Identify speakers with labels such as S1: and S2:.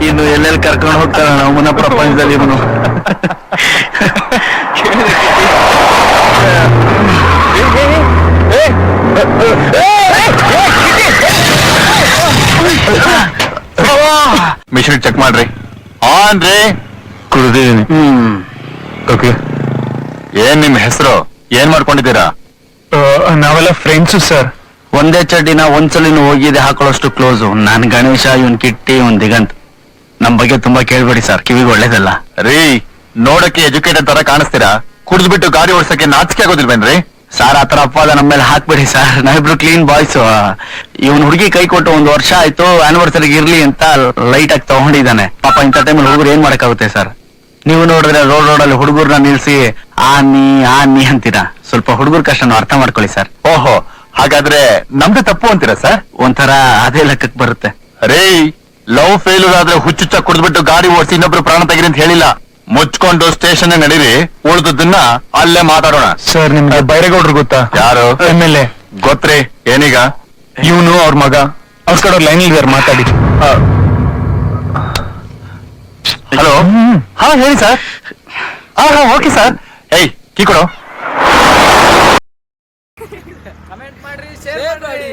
S1: ಇನ್ನು ಎಲ್ಲೆಲ್ಲಿ ಕರ್ಕೊಂಡು ಹೋಗ್ತಾರ ನಮ್ಮನ್ನ ಪ್ರಪಂಚದಲ್ಲಿ ಇವನು.
S2: ಮಿಷನ್ ಚೆಕ್ ಮಾಡ್ರಿ. ಆನ್ ರೀ.
S1: ಕುಡ್ದಿದ್ದೀನಿ.
S2: ಓಕೆ. ಏನ್ ನಿಮ್ ಹೆಸರು? ಏನ್ ಮಾಡ್ಕೊಂಡಿದ್ದೀರಾ?
S1: ನಾವೆಲ್ಲ ಫ್ರೆಂಡ್ಸು ಸರ್. ಒಂದೇ ಚಡ್ಡಿನ ಒಂದ್ಸಲಿನೂ ಹೋಗಿದೆ ಹಾಕೊಳ್ಳೋಷ್ಟು ಕ್ಲೋಸು. ನಾನ್ ಗಣೇಶ, ಇವನ್ ಕಿಟ್ಟಿ, ಇವನ್ ದಿಗಂತ್. ನಮ್ ಬಗ್ಗೆ ತುಂಬಾ ಕೇಳ್ಬೇಡಿ ಸರ್, ಕಿವಿಗೆ ಒಳ್ಳೇದಲ್ಲ.
S2: ರೀ, ನೋಡಕ್ಕೆ ಎಜುಕೇಟೆಡ್ ತರ ಕಾಣಿಸ್ತೀರಾ, ಕುಡಿದ್ಬಿಟ್ಟು ಗಾಡಿ ಓಡ್ಸಕ್ಕೆ ನಾಚಿಕೆ ಆಗೋದಿಲ್ವೇನ್ರಿ?
S1: ಸರ್ ಆತರ ಅಪ್ಪದ ನಮ್ಮ ಮೇಲೆ ಹಾಕ್ಬಿಡಿ ಸರ್, ನಾವಿಬ್ರು ಕ್ಲೀನ್ ಬಾಯ್ಸ್. ಇವನ್ ಹುಡುಗಿ ಕೈ ಕೊಟ್ಟು 1 ವರ್ಷ ಆಯ್ತು, ಆನಿವರ್ಸರಿಗೆ ಇರ್ಲಿ ಅಂತ ಲೈಟ್ ಆಗಿ ತಗೊಂಡಿದ್ದಾನೆ. ಪಾಪ ಇಂಥ ಟೈಮಲ್ಲಿ ಹುಡುಗರು ಏನ್ ಮಾಡಕ್ಕಾಗುತ್ತೆ ಸರ್? ನೀವು ನೋಡಿದ್ರೆ ರೋಡಲ್ಲಿ ಹುಡುಗರ್ನ ನಿಲ್ಸಿ ಆನಿ ಅಂತೀರಾ. ಸ್ವಲ್ಪ ಹುಡುಗರ ಕಷ್ಟನ ಅರ್ಥ ಮಾಡ್ಕೊಳ್ಳಿ ಸರ್.
S2: ಓಹೋ, ಹಾಗಾದ್ರೆ ನಮ್ದು ತಪ್ಪು ಅಂತೀರಾ ಸರ್?
S1: ಒಂಥರ ಅದೇ ಲೆಕ್ಕಕ್ಕೆ ಬರುತ್ತೆ.
S2: ರೇ, ಲವ್ ಫೇಲ್ಯೂರ್ ಆದ್ರೆ ಹುಚ್ಚುಚ್ಚ ಕುಡಿದ್ಬಿಟ್ಟು ಗಾಡಿ ಓಡಿಸಿ ಇನ್ನೊಬ್ರು ಪ್ರಾಣ ತೆಗಿರಿ ಅಂತ ಹೇಳಿಲ್ಲ. ಮುಚ್ಕೊಂಡು ಸ್ಟೇಷನ್ ನಡೀರಿ, ಉಳಿದನ್ನ ಅಲ್ಲೇ ಮಾತಾಡೋಣ.
S1: ಸರ್ ನಿಮ್ಗೆ ಬೈರೇಗೌಡ್ರು ಗೊತ್ತಾ?
S2: ಯಾರು?
S1: MLA.
S2: ಗೊತ್ತ್ರಿ. ಏನೀಗ?
S1: ಇವನು ಅವ್ರ ಮಗ, ಅವ್ರ ಕಡೆ ಲೈನ್ ಇದ್ದಾರೆ, ಮಾತಾಡಿ.
S2: ಹಲೋ. ಹಾ ಹೇಳಿ ಸರ್. ಹಾ ಓಕೆ ಸರ್. ಏಯ್, ಕೀ ಕೊಡು.
S3: ಕಮೆಂಟ್ ಮಾಡ್ರಿ, ಶೇರ್ ಮಾಡಿ.